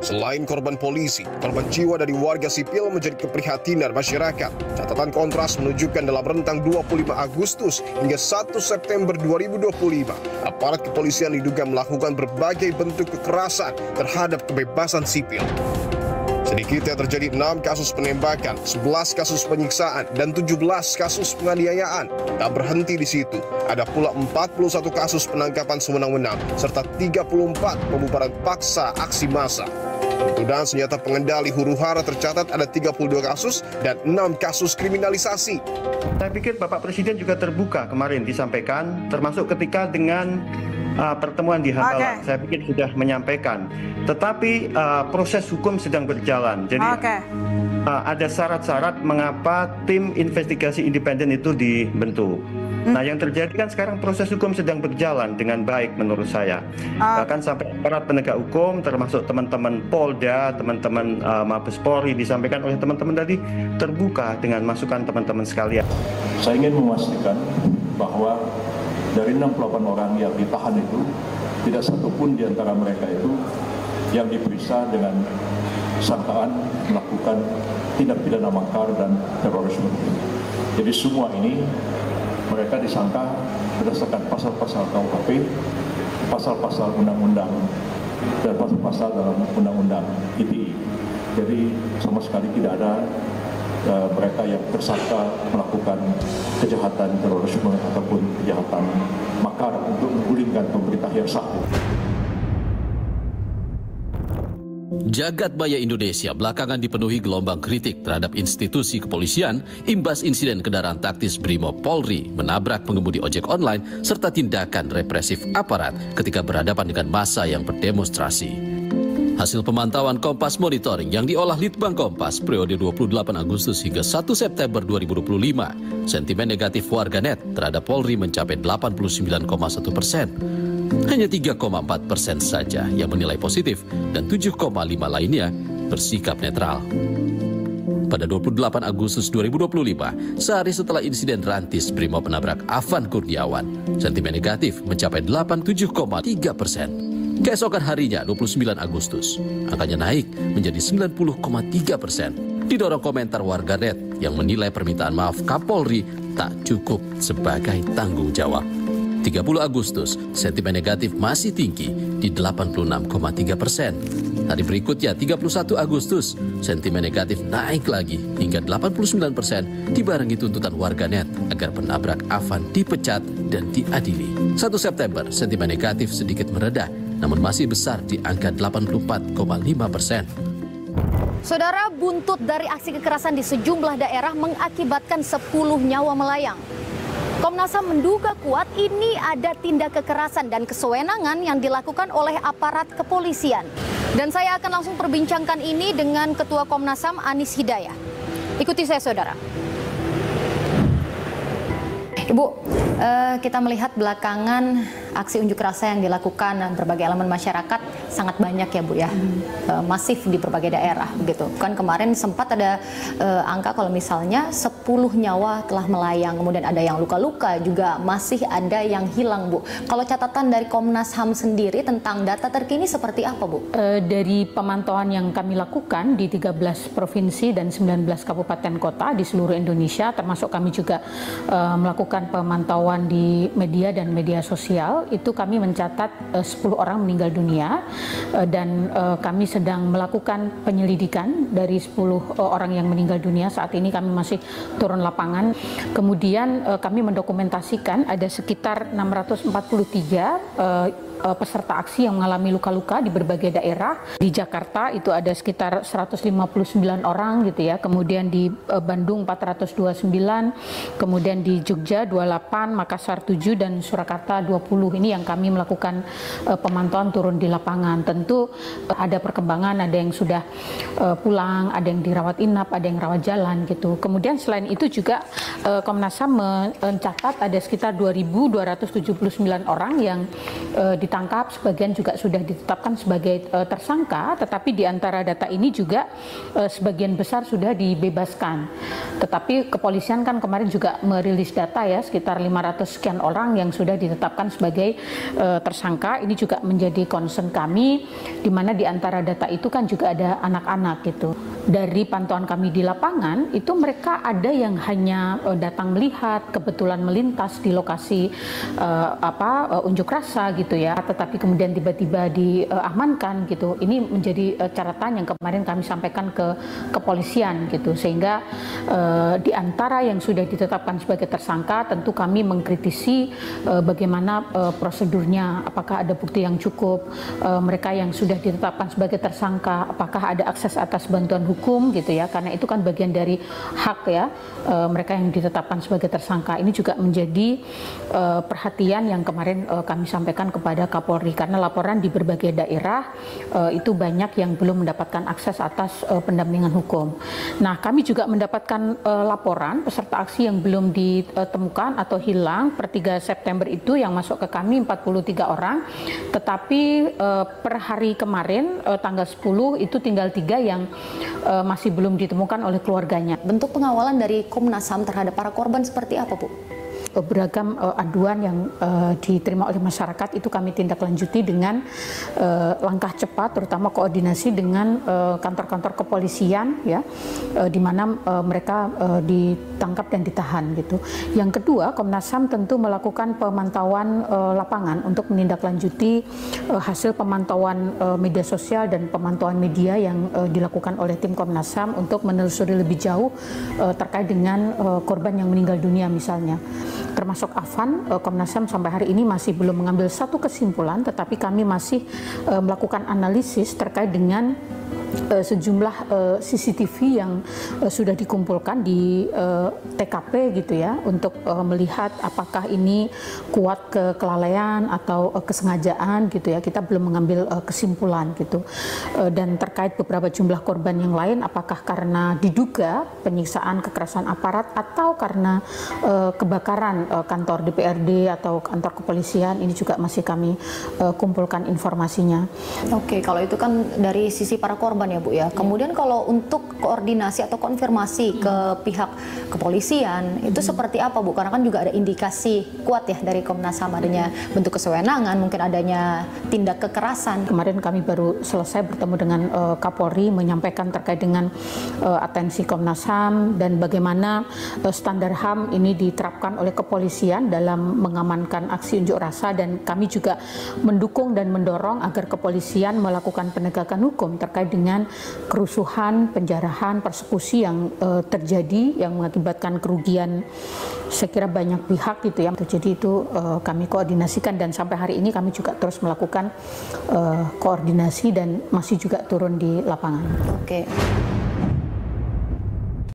Selain korban polisi, korban jiwa dari warga sipil menjadi keprihatinan masyarakat. Catatan Kontras menunjukkan dalam rentang 25 Agustus hingga 1 September 2025, aparat kepolisian diduga melakukan berbagai bentuk kekerasan terhadap kebebasan sipil. Sedikitnya terjadi 6 kasus penembakan, 11 kasus penyiksaan, dan 17 kasus penganiayaan. Tak berhenti di situ, ada pula 41 kasus penangkapan sewenang-wenang, serta 34 pembubaran paksa aksi massa. Penggunaan senjata pengendali huru-hara tercatat ada 32 kasus dan 6 kasus kriminalisasi. Saya pikir Bapak Presiden juga terbuka kemarin disampaikan, termasuk ketika dengan pertemuan di Hambalang. Saya pikir sudah menyampaikan. Tetapi proses hukum sedang berjalan. Jadi ada syarat-syarat mengapa tim investigasi independen itu dibentuk. Nah, yang terjadi kan sekarang proses hukum sedang berjalan dengan baik menurut saya. Bahkan sampai aparat penegak hukum, termasuk teman-teman Polda, teman-teman Mabes Polri, disampaikan oleh teman-teman tadi, terbuka dengan masukan teman-teman sekalian. Saya ingin memastikan bahwa dari 68 orang yang ditahan itu, tidak satupun di antara mereka itu yang diperiksa dengan sangkaan melakukan tindak pidana makar dan terorisme. Jadi semua ini mereka disangka berdasarkan pasal-pasal KUHP, pasal-pasal undang-undang, dan pasal-pasal dalam undang-undang ITE. Jadi sama sekali tidak ada mereka yang tersangka melakukan kejahatan terorisme ataupun kejahatan makar untuk menggulingkan pemerintah yang sah. Jagat maya Indonesia belakangan dipenuhi gelombang kritik terhadap institusi kepolisian imbas insiden kendaraan taktis Brimob Polri menabrak pengemudi ojek online serta tindakan represif aparat ketika berhadapan dengan massa yang berdemonstrasi. Hasil pemantauan Kompas Monitoring yang diolah Litbang Kompas periode 28 Agustus hingga 1 September 2025, sentimen negatif warganet terhadap Polri mencapai 89,1%. Hanya 3,4% saja yang menilai positif dan 7,5 lainnya bersikap netral. Pada 28 Agustus 2025, sehari setelah insiden rantis Brimob menabrak Afan Kurniawan, sentimen negatif mencapai 87,3%. Keesokan harinya, 29 Agustus, angkanya naik menjadi 90,3%. Didorong komentar warganet yang menilai permintaan maaf Kapolri tak cukup sebagai tanggung jawab. 30 Agustus, sentimen negatif masih tinggi di 86,3%. Hari berikutnya, 31 Agustus, sentimen negatif naik lagi hingga 89% dibarengi tuntutan warganet agar penabrak Afan dipecat dan diadili. 1 September, sentimen negatif sedikit meredah, namun masih besar di angka 84,5%. Saudara, buntut dari aksi kekerasan di sejumlah daerah mengakibatkan 10 nyawa melayang. Komnas HAM menduga kuat ini ada tindak kekerasan dan kesewenangan yang dilakukan oleh aparat kepolisian. Dan saya akan langsung perbincangkan ini dengan Ketua Komnas HAM Anis Hidayah. Ikuti saya, saudara. Ibu, kita melihat belakangan aksi unjuk rasa yang dilakukan berbagai elemen masyarakat sangat banyak ya Bu ya, masif di berbagai daerah begitu. Kan kemarin sempat ada angka kalau misalnya 10 nyawa telah melayang, kemudian ada yang luka-luka juga, masih ada yang hilang Bu. Kalau catatan dari Komnas HAM sendiri tentang data terkini seperti apa Bu? Dari pemantauan yang kami lakukan di 13 provinsi dan 19 kabupaten kota di seluruh Indonesia, termasuk kami juga melakukan pemantauan di media dan media sosial, itu kami mencatat 10 orang meninggal dunia dan kami sedang melakukan penyelidikan dari 10 orang yang meninggal dunia. Saat ini kami masih turun lapangan. Kemudian kami mendokumentasikan ada sekitar 643 peserta aksi yang mengalami luka-luka di berbagai daerah. Di Jakarta itu ada sekitar 159 orang gitu ya. Kemudian di Bandung 429, kemudian di Jogja 28, Makassar 7 dan Surakarta 20. Ini yang kami melakukan pemantauan turun di lapangan. Tentu ada perkembangan, ada yang sudah pulang, ada yang dirawat inap, ada yang rawat jalan gitu. Kemudian selain itu juga Komnas HAM mencatat ada sekitar 2.279 orang yang ditangkap, sebagian juga sudah ditetapkan sebagai tersangka, tetapi di antara data ini juga sebagian besar sudah dibebaskan. Tetapi kepolisian kan kemarin juga merilis data ya, sekitar 500 sekian orang yang sudah ditetapkan sebagai tersangka. Ini juga menjadi concern kami, di mana di antara data itu kan juga ada anak-anak gitu. Dari pantauan kami di lapangan, itu mereka ada yang hanya datang melihat, kebetulan melintas di lokasi unjuk rasa gitu ya, tetapi kemudian tiba-tiba diamankan gitu. Ini menjadi catatan yang kemarin kami sampaikan ke kepolisian gitu, sehingga di antara yang sudah ditetapkan sebagai tersangka tentu kami mengkritisi bagaimana prosedurnya, apakah ada bukti yang cukup, mereka yang sudah ditetapkan sebagai tersangka apakah ada akses atas bantuan hukum gitu ya, karena itu kan bagian dari hak ya mereka yang ditetapkan sebagai tersangka. Ini juga menjadi perhatian yang kemarin kami sampaikan kepada Kapolri, karena laporan di berbagai daerah itu banyak yang belum mendapatkan akses atas pendampingan hukum. Nah, kami juga mendapatkan laporan peserta aksi yang belum ditemukan atau hilang per 3 September itu yang masuk ke kami 43 orang, tetapi per hari kemarin tanggal 10 itu tinggal 3 yang masih belum ditemukan oleh keluarganya. Bentuk pengawalan dari Komnas HAM terhadap para korban seperti apa, Bu? Beragam aduan yang diterima oleh masyarakat itu kami tindak lanjuti dengan langkah cepat, terutama koordinasi dengan kantor-kantor kepolisian ya, di mana mereka ditangkap dan ditahan gitu. Yang kedua, Komnas HAM tentu melakukan pemantauan lapangan untuk menindaklanjuti hasil pemantauan media sosial dan pemantauan media yang dilakukan oleh tim Komnas HAM untuk menelusuri lebih jauh terkait dengan korban yang meninggal dunia misalnya. Termasuk Afan, Komnas HAM sampai hari ini masih belum mengambil satu kesimpulan, tetapi kami masih melakukan analisis terkait dengan sejumlah CCTV yang sudah dikumpulkan di TKP gitu ya, untuk melihat apakah ini kuat kelalaian atau kesengajaan gitu ya. Kita belum mengambil kesimpulan gitu. Dan terkait beberapa jumlah korban yang lain, apakah karena diduga penyiksaan kekerasan aparat atau karena kebakaran kantor DPRD atau kantor kepolisian, ini juga masih kami kumpulkan informasinya. Oke, kalau itu kan dari sisi para korban ya Bu ya. Kemudian kalau untuk koordinasi atau konfirmasi ke pihak kepolisian itu seperti apa Bu? Karena kan juga ada indikasi kuat ya dari Komnas HAM adanya bentuk kesewenangan, mungkin adanya tindak kekerasan. Kemarin kami baru selesai bertemu dengan Kapolri menyampaikan terkait dengan atensi Komnas HAM dan bagaimana standar HAM ini diterapkan oleh kepolisian dalam mengamankan aksi unjuk rasa, dan kami juga mendukung dan mendorong agar kepolisian melakukan penegakan hukum terkait dengan kerusuhan, penjarahan, persekusi yang terjadi yang mengakibatkan kerugian saya kira banyak pihak gitu ya. Jadi itu kami koordinasikan, dan sampai hari ini kami juga terus melakukan koordinasi dan masih juga turun di lapangan. Oke.